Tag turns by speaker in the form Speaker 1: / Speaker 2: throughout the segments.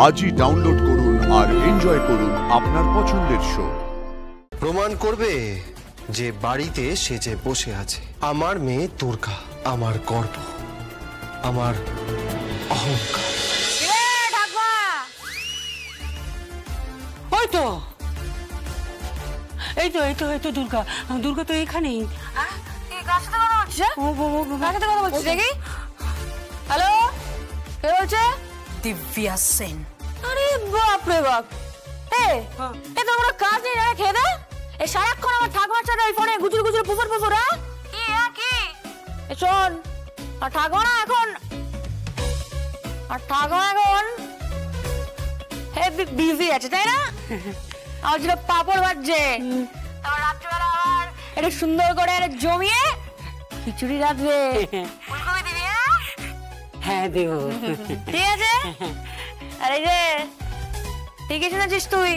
Speaker 1: আজই ডাউনলোড করুন আর এনজয় করুন আপনার পছন্দের শো।
Speaker 2: প্রমাণ করবে যে বাড়িতে সেজে বসে আছে আমার মেয়ে দুর্গা, আমার গর্ব, আমার অহংকার।
Speaker 3: এই তো দুর্গা, দুর্গা তো এখানেই।
Speaker 4: হ্যালো, কে বলছে?
Speaker 3: দিব্যা সেন।
Speaker 4: আরে বাপ রে বাপ, এ তো আমরা কাজ নেই রে, খেয়ে দে। এই সারাক্ষণ আমার ঠাকুমার সাথে ওই ফোনে গুজুর গুজুর পুকুর পুকুর। কি শোন, আর ঠাকুমা এখন হেভি বিজি আছে, তাই না? আমার যেটা পাপড় ভাজছে, আমার রাত্রিবেলা আবার এটা সুন্দর করে জমিয়ে খিচুড়ি রাখবে। ফুলকপি দিবি?
Speaker 3: হ্যাঁ দেব।
Speaker 4: ঠিক আছে। আর এই যে ঠিকই শুনেছিস তুই,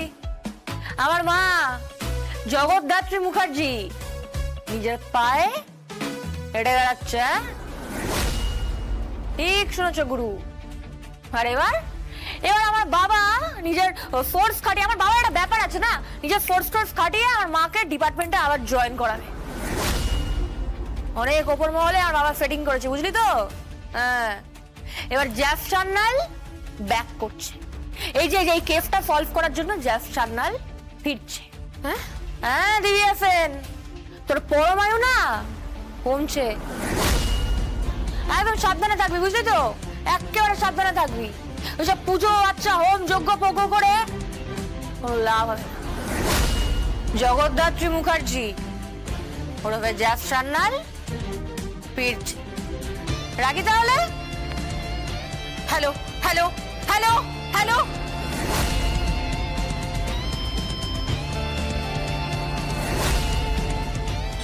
Speaker 4: আমার মা জগদ্ধাত্রী মুখার্জি নিজের পায়ে হেঁটে বেড়াচ্ছে। ঠিক শুনেছ গুরু। আর এবার আমার বাবা নিজের ফোর্স খাটিয়ে, আমার বাবার একটা ব্যাপার আছে না, নিজের ফোর্স খাটিয়ে আমার মাকে ডিপার্টমেন্টে আবার জয়েন করাবে। অনেক ওপর মহলে আমার বাবা সেটিং করেছে, বুঝলি তো? হ্যাঁ, এবার জ্যাফ সান্যাল ব্যাক করছে। এই যে এই কেসটা সলভ করার জন্য জ্যাফ সান্যাল ফিরছে। হ্যাঁ দিদি আছেন, তোর পরমায়ু না কমছে। একদম সাবধানে থাকবি, বুঝলি তো? একেবারে সাবধানে থাকবি। ওইসব পুজো আচ্ছা হোম যজ্ঞ পজ্ঞ করে কোনো লাভ হবে না। জগদ্ধাত্রী মুখার্জি ওরফে জ্যাফ সান্যাল ফিরছে। রাখি তাহলে। Hello hello hello hello.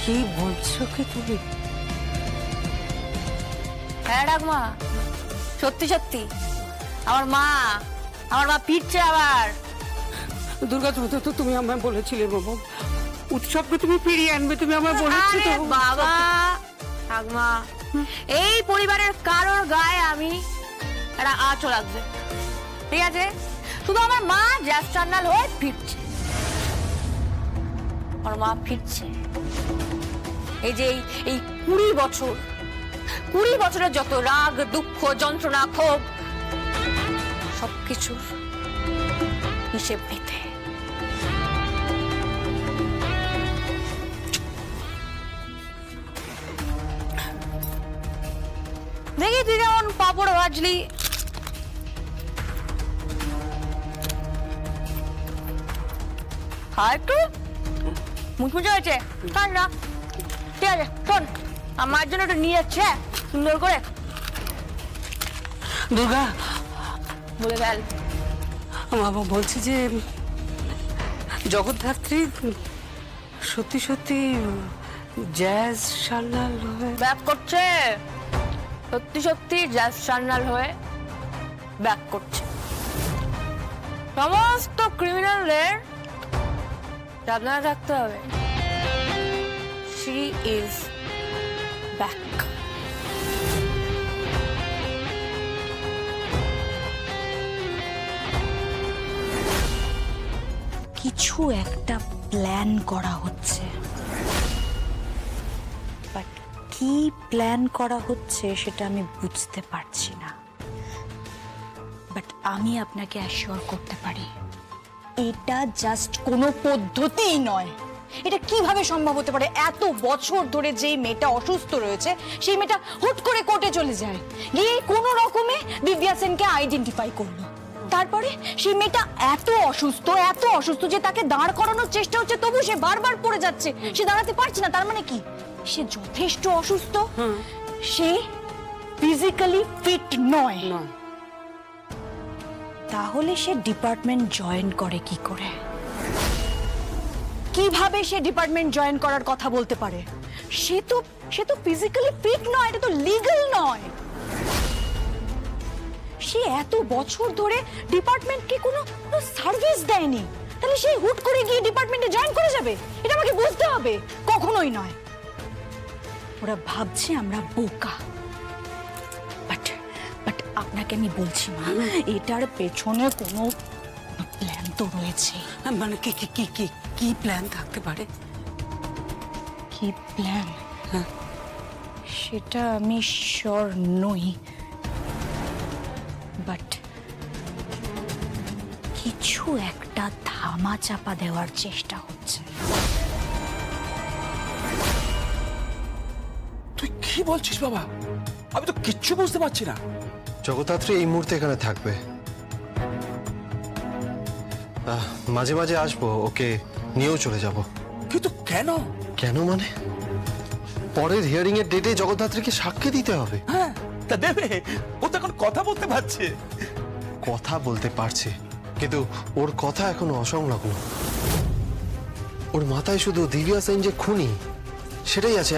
Speaker 3: কি বলছো কি তুমি?
Speaker 4: হ্যাঁ ঠাকুমা, সত্যি সত্যি আমার মা ফিরছে আবার।
Speaker 3: দুর্গা, তুমি আমায় বলেছিলে বাবা, উৎসবকে তুমি ফিরিয়ে আনবে, তুমি আমায় বলেছিলে।
Speaker 4: বাবা ঠাকুমা, এই পরিবারের কারোর গায়ে আমি একটা আঁচও লাগবে, ঠিক আছে? শুধু আমার মা জ্যাফ সান্যাল হয়ে ফিরছে। আমার মা ফিরছে। এই যে এই 20 বছরের যত রাগ দুঃখ যন্ত্রণা ক্ষোভ সবকিছুর হিসেব নিতে। দেখি তুই যেমন পাপড় ভাজলি, একটু মুচমুচে হয়েছে, না ঠিক আছে। শোন, আমার জন্য একটু নিয়ে যাচ্ছে সুন্দর করে।
Speaker 3: দুর্গা
Speaker 4: বলে ফেল।
Speaker 3: বাবা বলছি যে জগদ্ধাত্রী সত্যি সত্যি জ্যাজ সান্যাল হয়ে
Speaker 4: ব্যাক করছে। সত্যি সত্যি জ্যাজ সান্যাল হয়ে ব্যাক করছে। সমস্ত ক্রিমিনালদের সাবধানে থাকতে হবে। She is back.
Speaker 5: কিছু একটা প্ল্যান করা হচ্ছে, বাট কি প্ল্যান করা হচ্ছে সেটা আমি বুঝতে পারছি না। বাট আমি আপনাকে অ্যাসিওর করতে পারি, এটা জাস্ট কোনো পদ্ধতিই নয়। এটা কিভাবে সম্ভব হতে পারে? এত বছর ধরে যেই মেয়েটা অসুস্থ রয়েছে, সেই মেয়েটা হুট করে কোর্টে চলে যায়, গিয়ে কোনো রকমে দিব্যা সেনকে আইডেন্টিফাই করলো। তারপরে সেই মেয়েটা এত অসুস্থ যে তাকে দাঁড় করানোর চেষ্টা হচ্ছে, তবু সে বারবার পড়ে যাচ্ছে, সে দাঁড়াতে পারছে না। তার মানে কি সে যথেষ্ট অসুস্থ, সে ফিজিক্যালি ফিট নয়। তাহলে সে ডিপার্টমেন্ট জয়েন করে কি করে? কিভাবে সে ডিপার্টমেন্ট জয়েন করার কথা বলতে পারে? সে তো ফিজিক্যালি ফিট নয়, এটা তো লিগ্যাল নয়। সে এত বছর ধরে ডিপার্টমেন্টকে কোনো সার্ভিস দেয়নি, তাহলে সে হুট করে গিয়ে ডিপার্টমেন্টে জয়েন করে যাবে? এটা আমাকে বুঝতে হবে। কখনোই নয়। ওরা ভাবছে আমরা বোকা, বাট আপনাকে আমি বলছি মা, এটার পেছনে কোনো প্ল্যান তো রয়েছে।
Speaker 3: মানে কি কি কি কি কি প্ল্যান থাকতে পারে?
Speaker 5: কি প্ল্যান? সেটা আমি শিওর নই, বাট কিছু একটা ধামা চাপা দেওয়ার চেষ্টা হচ্ছে।
Speaker 6: তুই কি বলছিস বাবা? আমি তো কিচ্ছু বুঝতে পারছি না।
Speaker 2: জগদ্ধাত্রী এই মুহূর্তে এখানে থাকবে, মাঝে মাঝে আসবো, ওকে নিয়েও চলে যাব।
Speaker 6: কিন্তু কেন?
Speaker 2: কেন মানে? পরের হিয়ারিং এর ডেটে জগদ্ধাত্রীকে সাক্ষী দিতে হবে।
Speaker 6: হ্যাঁ, তা দেবে। ও তো এখন কথা বলতে পারছে।
Speaker 2: কথা বলতে পারছে, কিন্তু ওর কথা এখনো অসংলগ্ন। ওর মাথায় শুধু দিব্যা সেন যে খুনি সেটাই আছে,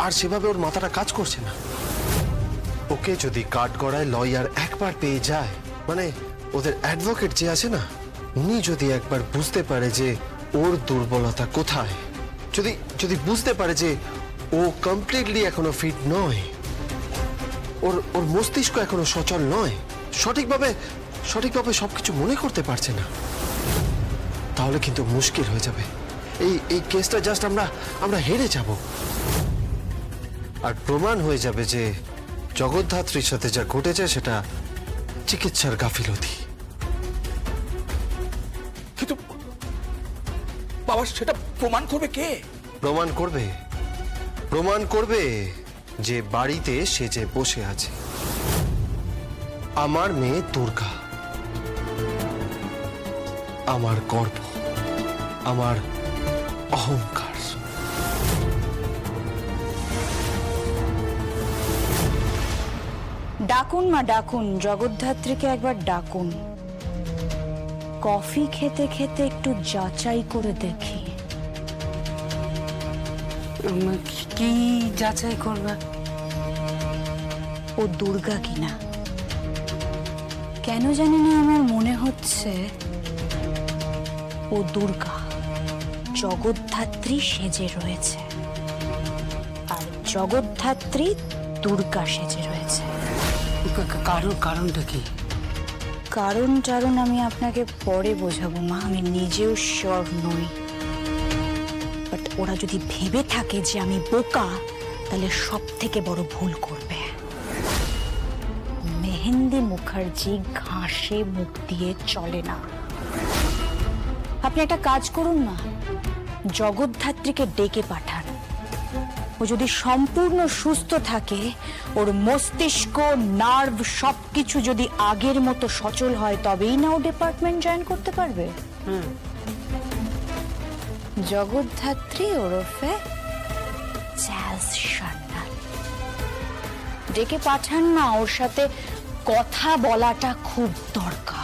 Speaker 2: আর সেভাবে ওর মাথাটা কাজ করছে না। ওকে যদি কাঠগড়ায় লয়ার একবার পেয়ে যায়, মানে ওদের অ্যাডভোকেট যে আছে না, উনি যদি একবার বুঝতে পারে যে ওর দুর্বলতা কোথায়, যদি বুঝতে পারে যে ও কমপ্লিটলি এখনো ফিট নয়, ওর মস্তিষ্ক এখনো সচল নয়, সঠিকভাবে সবকিছু মনে করতে পারছে না, তাহলে কিন্তু মুশকিল হয়ে যাবে। এই কেসটা জাস্ট আমরা হেরে যাব, আর প্রমাণ হয়ে যাবে যে জগদ্ধাত্রীর সাথে যা ঘটেছে সেটা চিকিৎসার গাফিলতি।
Speaker 6: কিন্তু বাবা, সেটা প্রমাণ করবে কে?
Speaker 2: প্রমাণ করবে যে বাড়িতে সে যে বসে আছে, আমার মেয়ে দুর্গা, আমার গর্ব, আমার অহংকার।
Speaker 5: ডাকুন মা, ডাকুন জগদ্ধাত্রীকে একবার ডাকুন। কফি খেতে খেতে একটু যাচাই করে দেখি।
Speaker 3: কি যাচাই করবে?
Speaker 5: ও দুর্গা কিনা। কেন জানি না আমার মনে হচ্ছে ও দুর্গা, জগদ্ধাত্রী সেজে রয়েছে, আর জগদ্ধাত্রী দুর্গা সেজে রয়েছে।
Speaker 3: কারণটা কি?
Speaker 5: কারণ আমি আপনাকে পরে বোঝাবো মা, আমি নিজেও শিওর নই। বাট ওরা যদি ভেবে থাকে যে আমি বোকা, তাহলে সব থেকে বড় ভুল করবে। মেহেন্দি মুখার্জি ঘাসে মুখ দিয়ে চলে না। আপনি একটা কাজ করুন না, জগদ্ধাত্রীকে ডেকে পাঠান। ও যদি সম্পূর্ণ সুস্থ থাকে, ওর মস্তিষ্ক, নার্ভ সবকিছু যদি আগের মতো সচল হয়, তবেই না ও ডিপার্টমেন্ট জয়েন করতে পারবে। জগদ্ধাত্রী ওরফে জ্যাজ সান্যাল, ডেকে পাঠান না, ওর সাথে কথা বলাটা খুব দরকার।